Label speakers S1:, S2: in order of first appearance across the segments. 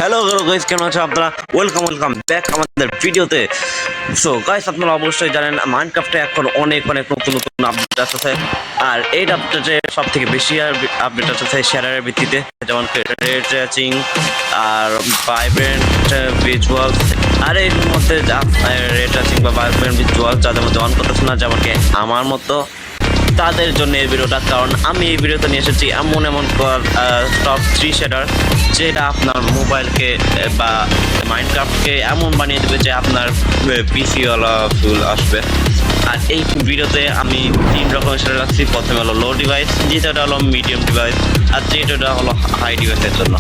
S1: Hello guys, কেমন আছো আপনারা? ওয়েলকাম ব্যাক আমাদের ভিডিওতে। সো গাইস, আপনারা অবশ্যই জানেন মাইনক্রাফটে এখন অনেক নতুন আপডেট আসছে। আর এই আপডেটে সব থেকে বেশি আপডেট আসছে শেয়ারের ভিত্তিতে, যেমন রে ট্রেসিং আর ভাইব্রেন্ট ভিজুয়ালস। আর এর মধ্যে রে ট্রেসিং বা ভাইব্রেন্ট ভিজুয়ালস যাদের মধ্যে অন করতেছে না, যেমন কি আমার মতো, তাদের জন্য এই ভিডিওটা। কারণ আমি এই ভিডিওতে নিয়ে এসেছি এমন টপ 3 শেডার যেটা আপনার মোবাইলকে বা মাইনক্রাফটকে এমন বানিয়ে দেবে যে আপনার পিসি ওয়ালা ফুল আসবে। আর এই ভিডিওতে আমি 3 রকমের শেডার রাখছি। প্রথমে হলো লো ডিভাইস, দ্বিতীয়টা হলো মিডিয়াম ডিভাইস, আর তৃতীয়টা হলো হাই ডিভাইসের জন্য।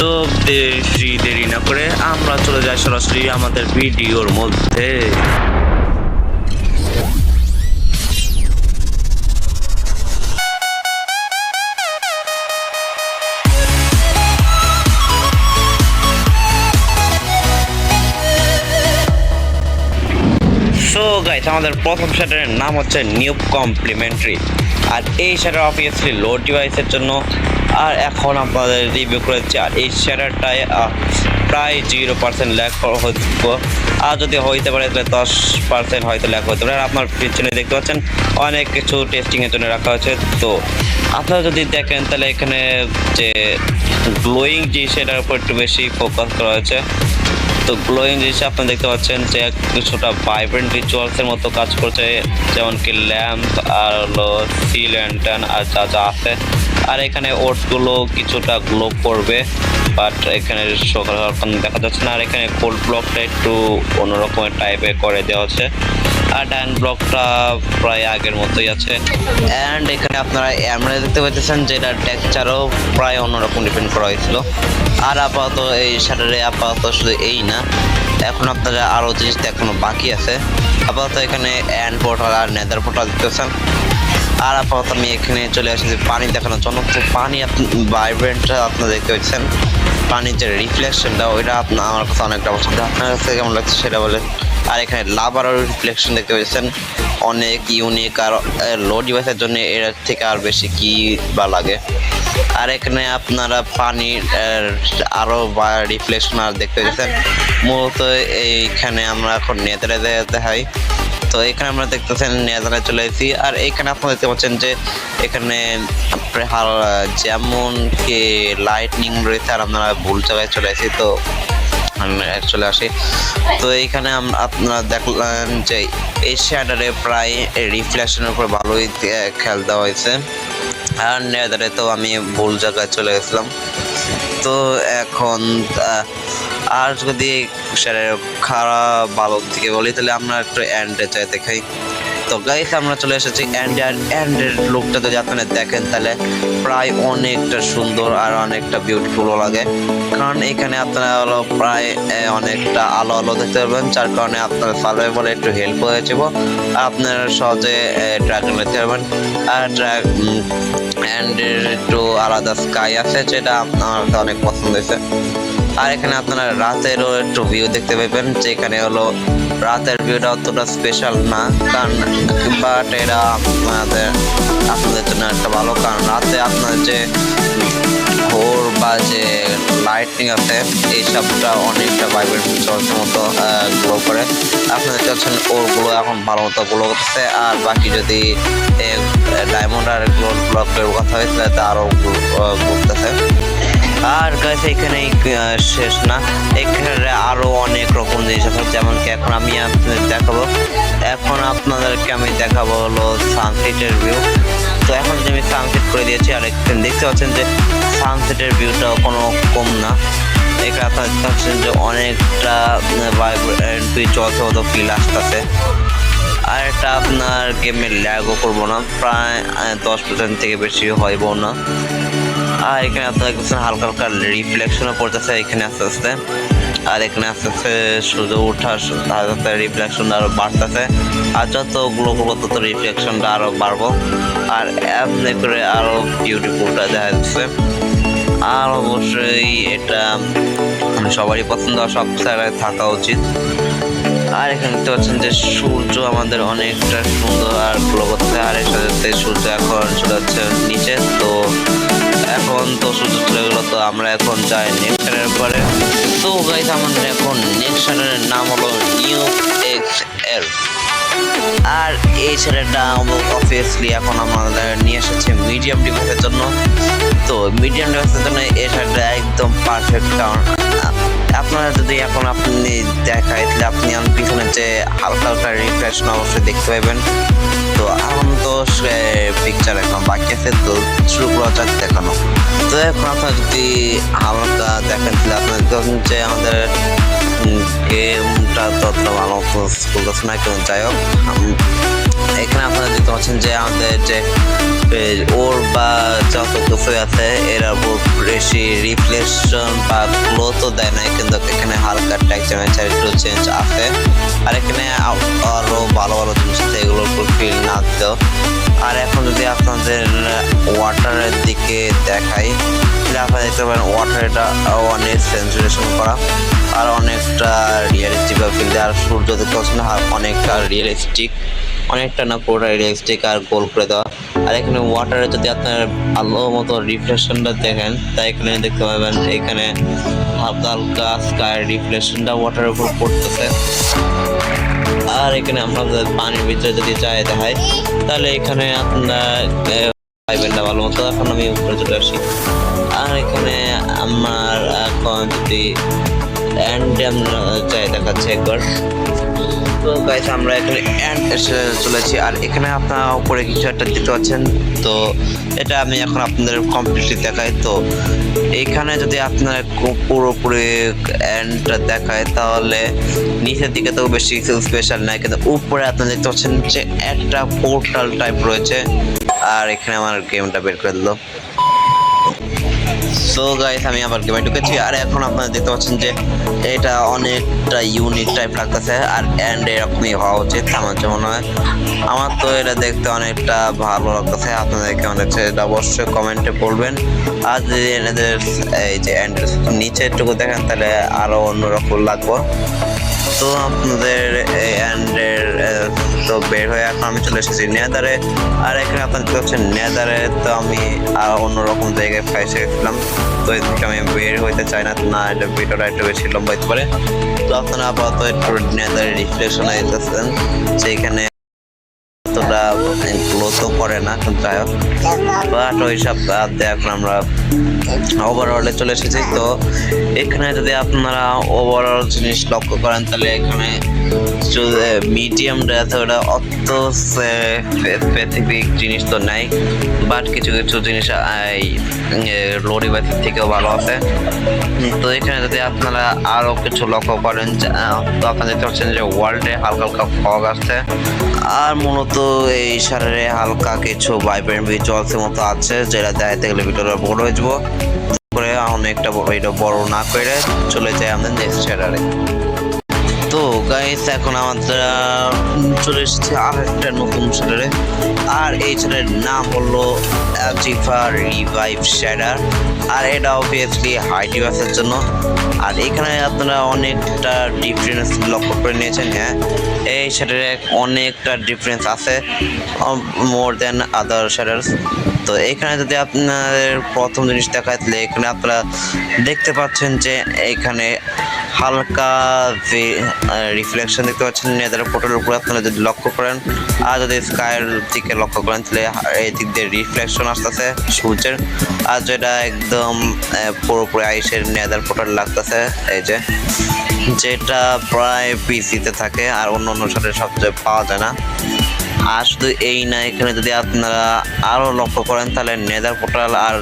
S1: তো বেশি দেরি না করে আমরা চলে যাই সরাসরি আমাদের ভিডিওর মধ্যে। সো গাইস, আমাদের প্রথম শেডারের নাম হচ্ছে নিউ কমপ্লিমেন্টারি। আর এই শেডার অবভিয়াসলি লো ডিভাইসের জন্য। আর এখন আপনাদের রিভিউ করেছি। আর এই শেডারটায় প্রায় 0% ল্যাগ হচ্ছে। আর যদি হইতে পারে তাহলে 10% হয়তো ল্যাগ হতে পারে। আর আপনার পিছনে দেখতে পাচ্ছেন অনেক কিছু টেস্টিংয়ের জন্য রাখা হয়েছে। তো আপনারা যদি দেখেন তাহলে এখানে যে গ্লোয়িং যে সেটার উপর একটু বেশি ফোকাস করা হয়েছে। তো গ্লোয়িং জিনিস আপনারা দেখতে পাচ্ছেন যে কিছুটা ভাইব্রেন্ট রিচুয়ালসের মতো কাজ করছে, যেমন কি ল্যাম্প আর হলো সি ল্যান্টার্ন আর যা আছে। আর এখানে ওটগুলো কিছুটা গ্লো করবে, বাট এখানে সকাল দেখা যাচ্ছে না। আর এখানে কোল্ড ব্লকটা একটু অন্যরকমের টাইপের করে দেওয়া হচ্ছে। আর ডান ব্লকটা প্রায় আগের মতোই আছে। অ্যান্ড এখানে আপনারা আমরা দেখতে পাচ্ছেন যে এটা টেক্সচারও প্রায় অন্যরকম ডিপেন্ড করা হয়েছিল। আর আপাতত এই শাটারে আপাতত শুধু এই না, এখন আপনারা আরও জিনিস এখনো বাকি আছে। আপাতত এখানে অ্যান্ড পোর্টাল আর নেদার পোর্টাল দেখতেছেন। আর আপাতত আমি এখানে চলে আসছি পানি দেখানোর জন্য। তো পানি ভাইব্রেন্টটা আপনারা দেখতে পাচ্ছেন, পানির যে রিফ্লেকশনটা ওইটা আমার কাছে অনেকটা পছন্দ। আপনার কাছে কেমন লাগছে সেটা বলেন। আর এখানে লাভার রিফ্লেকশন দেখতে পাচ্ছেন, অনেক ইউনিক। আর লো ডিভাইসের জন্য এর থেকে আর বেশি কি বা লাগে। আর এখানে আপনারা পানির আরো রিফ্লেকশন আর দেখতে পাচ্ছেন। মূলত এইখানে আমরা এখন নেদারে দেখাই। তো এখানে আমরা দেখতেছেন নেদারে চলে এসেছি। আর এখানে আপনারা দেখতে পাচ্ছেন যে এখানে যেমন কি লাইটনিং রয়েছে, আর আপনারা ভুল জায়গায় চলে এসেছি। তো চলে আসি। তো এইখানে আপনারা দেখলেন যে এই শ্যাডারে প্রায় রিফ্লেকশনের উপর ভালোই খেয়াল দেওয়া হয়েছে। আর নেদারে তো আমি ভুল জায়গায় চলে গেছিলাম। তো এখন আর যদি খারাপ ভালো দিকে বলি তাহলে আমরা একটু এন্ডে চাই দেখাই। তো গাইস, আমরা চলে এসেছি এন্ডের লুকটা যদি আপনারা দেখেন তাহলে প্রায় অনেকটা সুন্দর আর অনেকটা বিউটিফুলও লাগে। কারণ এখানে আপনারা হলো প্রায় অনেকটা আলো দেখতে পারবেন, যার কারণে আপনার সার্ভাইভালে একটু হেল্প হয়ে যাব। আপনারা সহজে ড্রাগন নিতে পারবেন। আর এন্ডের একটু আলাদা স্কাই আছে, যেটা আমার অনেক পছন্দ হয়েছে। আর এখানে আপনারা রাতেরও একটু ভিউ দেখতে পাবেন, যেখানে হলো রাতের ভিউটা অতটা স্পেশাল না, কারণ বাট এটা আপনাদের জন্য একটা ভালো। কারণ রাতে আপনার যে ভোর বা যে লাইটিং আছে এইসবটা অনেকটা ভাইব্রেন্ট চলছে মতো গ্লো করে। আপনারা চাচ্ছেন ওরগুলো এখন ভালো মতো গ্লো করতেছে। আর বাকি যদি ডায়মন্ড আর গোল্ড ব্লকের কথা হয়েছে তা আরও ঘুরতেছে। আর গাইস, এখানে শেষ না, এখানে আরো অনেক রকম জিনিস আছে, যেমন কি এখন আমি আপনাদের দেখাবো। এখন আপনাদেরকে আমি দেখাবো হলো সানসেটের ভিউ। তো এখন যে আমি সানসেট করে দিয়েছি, আর এখানে দেখতে পাচ্ছেন যে সানসেটের ভিউটাও কোনো কম না। এখানে আপনারা দেখতে পাচ্ছেন যে অনেকটা চলছে মতো ফিল আসতেছে। আর এটা আপনার গেমে ল্যাগও করবো না, প্রায় 10% থেকে বেশি হইব না। আর এখানে আপনারা দেখছেন হালকা রিফ্লেকশনও পড়তেছে এখানে আস্তে আস্তে। আর এখানে আস্তে আস্তে সূর্য ওঠার সাথে রিফ্লেকশনটা আরো বাড়তেছে। আর যত গ্লো করবো তত রিফ্লেকশনটা আরো বাড়বো। আর এমনি করে আরো বিউটিফুলটা দেখা যাচ্ছে। আর অবশ্যই এটা সবারই পছন্দ, সব জায়গায় থাকা উচিত। আর এখানে দেখতে পাচ্ছেন যে সূর্য আমাদের অনেকটা সুন্দর আর গ্লো করছে। আর এর সাথে সূর্য এখন চলে যাচ্ছে নিচে। তো এখন তো সূর্য চলে গেল, তো আমরা এখন যাই নেক্সট চ্যানেলের পরে। তো গাইস আমাদের এখন নেক্সট চ্যানেলের নাম হলো নিউ এক্সএল। আর এই ছেলেটা অবভিয়াসলি এখন আমাদের নিয়ে এসেছে মিডিয়াম ডিভাইসের জন্য। তো মিডিয়াম ডিভাইসের জন্য এই ছেলেটা একদম পারফেক্ট, কারণ আপনারা যদি এখন আপনি দেখায় তাহলে আপনি পিছনে যে হালকা হালকা রিফ্লেকশন অবশ্যই দেখতে পাবেন। তো এখন তো পিকচার এখন বাকি আছে, তো শুরু করা যাক দেখানো। তো এখন আপনারা যদি হালকা দেখেন তাহলে আপনারা দেখুন যে আমাদের গেমটা ততটা ভালো চলতেছে না, কেমন যাই হোক। এখানে আপনারা দেখতে পাচ্ছেন যে আমাদের যে ওর বা যত কিছু আছে এর উপর বেশি রিফ্লেকশন বা গ্লো তো দেয় না, কিন্তু এখানে হালকা টেক্সচার একটু চেঞ্জ আছে। আর এখানে আরো ভালো ভালো জিনিস আছে, এগুলোর উপর ফিল না দিতেও। আর এখন যদি আপনাদের ওয়াটারের দিকে দেখাই তাহলে আপনারা দেখতে পারেন ওয়াটার এটা অনেক সেন্সুরেশন করা আর অনেকটা রিয়েলিস্টিক ফিল দেয়। আর সূর্য দেখতে পাচ্ছেন অনেকটা রিয়েলিস্টিক, অনেকটা না পুরোটা রিয়েলিস্টিক আর গোল করে দেওয়া। আর এখানে ওয়াটারে যদি আপনার ভালো মতো রিফ্লেকশনটা দেখেন তাই এখানে দেখতে পাবেন এখানে হালকা হালকা স্কাই রিফ্লেকশনটা ওয়াটারের উপর পড়তেছে। আর এখানে আমরা পানির ভিতরে যদি যাই দেখাই তাহলে এখানে আপনার পাইবেন না ভালো মতো। এখন আমি উপরে চলে আসি। আর এখানে আমার এখন যদি যাই দেখাচ্ছি একবার। তো গাইস আমরা এখানে এসে চলেছি। আর এখানে আপনারা উপরে কিছু একটা দিতে পারছেন, তো এটা আমি এখন আপনাদের কমপ্লিটলি দেখাই। তো এইখানে যদি আপনার পুরোপুরি এন্ডটা দেখায় তাহলে নিচের দিকে তো বেশি কিছু স্পেশাল নাই, কিন্তু উপরে আপনারা দেখতে পাচ্ছেন যে একটা পোর্টাল টাইপ রয়েছে। আর এখানে আমার গেমটা বের করে দিল। সো গাইস আমি আবার গেমে ঢুকেছি। আর এখন আপনারা দেখতে পাচ্ছেন যে এটা অনেকটা ইউনিক টাইপ লাগতেছে আর এন্ড এরকমই হওয়া উচিত আমার যে মনে হয়। আমার তো এটা দেখতে অনেকটা ভালো লাগতেছে, আপনাদের কেমন লাগছে এটা অবশ্যই কমেন্টে বলবেন। আর যদি এনাদের এই যে এন্ডের নিচেরটুকু দেখেন তাহলে আরো অন্যরকম লাগবে। তো আপনাদের এই এন্ডের তো বের হয়ে এখন আমি চলে এসেছি নেদারে। আর এখানে আপনারা দেখতে পাচ্ছেন নেদারে তো আমি আর অন্যরকম জায়গায় ফাইসে গেছিলাম, তো এদিকে আমি বের হইতে চাই না, এটা ভিডিওটা একটু বেশি লম্বা হতে পারে। তো আপনারা আপাতত একটু নেদারে রিফ্লেকশন আইতেছেন সেইখানে অতটা গ্লো তো করে না, কিন্তু যাই হোক বাট ওইসব বাদ দিয়ে এখন আমরা ওভারঅলে চলে এসেছি। তো এখানে যদি আপনারা ওভারঅল জিনিস লক্ষ্য করেন তাহলে এখানে মিডিয়াম আছে, ওটা অত স্পেসিফিক জিনিস তো নাই, বাট কিছু কিছু জিনিস লো ডিভাইসের থেকেও ভালো আছে। তো এখানে যদি আপনারা আরো কিছু লক্ষ্য করেন তো আপনারা দেখতে পাচ্ছেন যে ওয়ার্ল্ডে হালকা হালকা ফগ আসছে। আর মূলত এই সারে হালকা কিছু ভাইব্রেন্ট ভিজুয়ালসের মতো আছে, যেটা দেখাতে গেলে ভিডিওটা বড় হয়ে যাবো করে অনেকটা এটা বড় না করে চলে যায় আমাদের নেক্সট চ্যানেলে। তো গাইস এখন আমাদের চলে এসেছে আর একটা নতুন চ্যানেলে। আর এই চ্যানেলের নাম হলো জিফা রিভাইভ শ্যাডার। আর এটা অবভিয়াসলি হাই ডিভাইসের জন্য। আর এখানে আপনারা অনেকটা ডিফারেন্স লক্ষ্য করে নিয়েছেন। হ্যাঁ, এই শ্যাডারে অনেকটা ডিফারেন্স আছে মোর দেন আদার শ্যাডার্স। তো এখানে যদি আপনাদের প্রথম জিনিস দেখায় তাহলে এখানে আপনারা দেখতে পাচ্ছেন যে এখানে হালকা রিফ্লেকশন দেখতে পাচ্ছেন নেদার পোর্টালের উপরে আপনারা যদি লক্ষ্য করেন। আর যদি স্কাইয়ের দিকে লক্ষ্য করেন তাহলে এই দিক দিয়ে রিফ্লেকশন আসতেছে সূর্যের। আর যেটা একদম পুরোপুরি আইসের নেদার পোর্টাল লাগতেছে এই যে, যেটা প্রায় পিসিতে থাকে আর অন্য অন্য সাথে সবচেয়ে পাওয়া যায় না। আর শুধু এই না, এখানে যদি আপনারা আরও লক্ষ্য করেন তাহলে নেদার পোর্টাল আর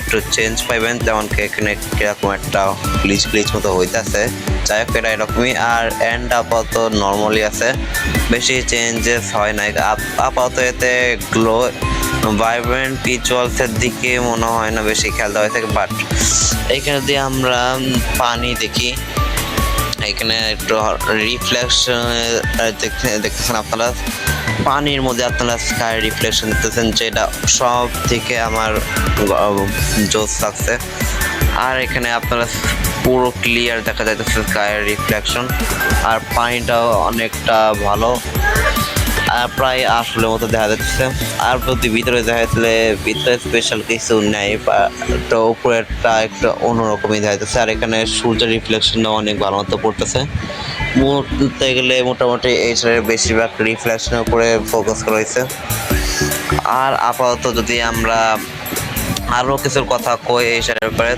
S1: একটু চেঞ্জ পাইবেন, যেমন এখানে কিরকম একটা গ্লিচ মতো হইতেছে। যাই হোক এটা এরকমই। আর এন্ড আপাতত নর্মালি আছে, বেশি চেঞ্জেস হয় না আপাতত। এতে গ্লো ভাইব্রেন্ট ভিজুয়ালসের দিকে মনে হয় না বেশি খেয়াল দেওয়া হয়ে থাকে। বাট এইখানে যদি আমরা পানি দেখি, এখানে একটু রিফ্লেকশন দেখতেছেন আপনারা, পানির মধ্যে আপনারা স্কাই রিফ্লেকশন দেখতেছেন, যেটা সব থেকে আমার জোস লাগছে। আর এখানে আপনারা পুরো ক্লিয়ার দেখা যাইতেছে স্কাই রিফ্লেকশন, আর পানিটাও অনেকটা ভালো। প্রায় আসলের মতো দেখা যাচ্ছে। আর যদি ভিতরে দেখা যাচ্ছে ভিতরে স্পেশাল কিছু নেই, তো উপরেরটা একটু অন্যরকমই দেখা যাচ্ছে। আর এখানে সূর্যের রিফ্লেকশনটা অনেক ভালো মতো পড়তেছে। বলতে গেলে মোটামুটি এই সাইডের বেশিরভাগ রিফ্লেকশনের উপরে ফোকাস করা হয়েছে। আর আপাতত যদি আমরা আরও কিছুর কথা কই এই সাইডের ব্যাপারে,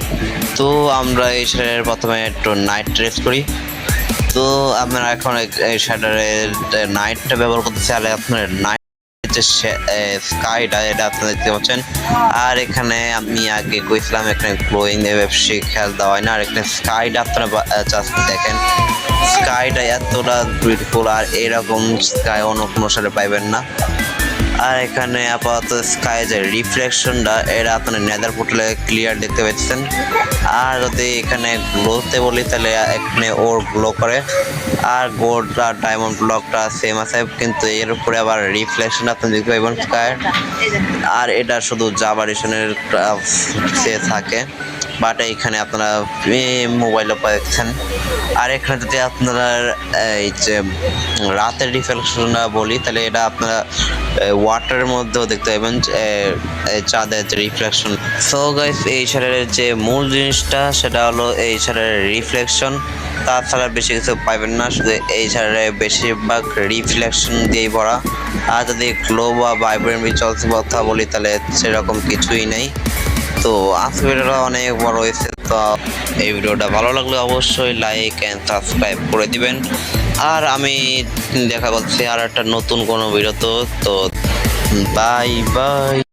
S1: তো আমরা এই সাইডের প্রথমে একটু নাইট ট্রেস করি। তো আপনারা এখন এই সাইডের নাইটটা ব্যবহার করতেছে। আর আপনার নাইট যে স্কাইটা এটা আপনারা দেখতে পাচ্ছেন। আর এখানে আমি আগে কইছিলাম এখানে গ্লোয়িং বেশি খেয়াল দেওয়া হয় না। আর এখানে স্কাইটা আপনারা জাস্ট দেখেন, স্কাইটা এতটা বিউটিফুল, আর এরকম স্কাই অন্য কোনো সাইডে পাইবেন না। আর এখানে আপাতত স্কাই যে রিফ্লেকশনটা এটা আপনার নেদার পোর্টালে ক্লিয়ার দেখতে পাচ্ছেন। আর যদি এখানে গ্লোতে বলি তাহলে এখানে ওর গ্লো করে। আর গোল্ড আর ডায়মন্ড ব্লকটা সেম আছে, কিন্তু এর উপরে আবার রিফ্লেকশন আপনি দেখতে পাবেন স্কাই। আর এটা শুধু জাভারিশনের থাকে, বাট এখানে আপনারা মোবাইলও পাচ্ছেন। আর এখানে যদি আপনারা এই যে রাতের রিফ্লেকশনটা বলি তাহলে এটা আপনারা ওয়াটারের মধ্যেও দেখতে পাবেন চাঁদের যে রিফ্লেকশন। সো গাইস, এই শাড়ির যে মূল জিনিসটা সেটা হলো এই শাড়ির রিফ্লেকশন, তাছাড়া বেশি কিছু পাইবেন না। শুধু এই শাড়ির বেশিরভাগ রিফ্লেকশন দিয়েই ভরা। আর যদি গ্লো বা ভাইব্রেন্ট চলছে কথা বলি তাহলে সেরকম কিছুই নেই। তো আজকে ভিডিওটা অনেক বড় হয়েছে, তো এই ভিডিওটা ভালো লাগলে অবশ্যই লাইক অ্যান্ড সাবস্ক্রাইব করে দিবেন। আর আমি দেখা করছি আর একটা নতুন কোনো ভিডিও। তো বাই বাই।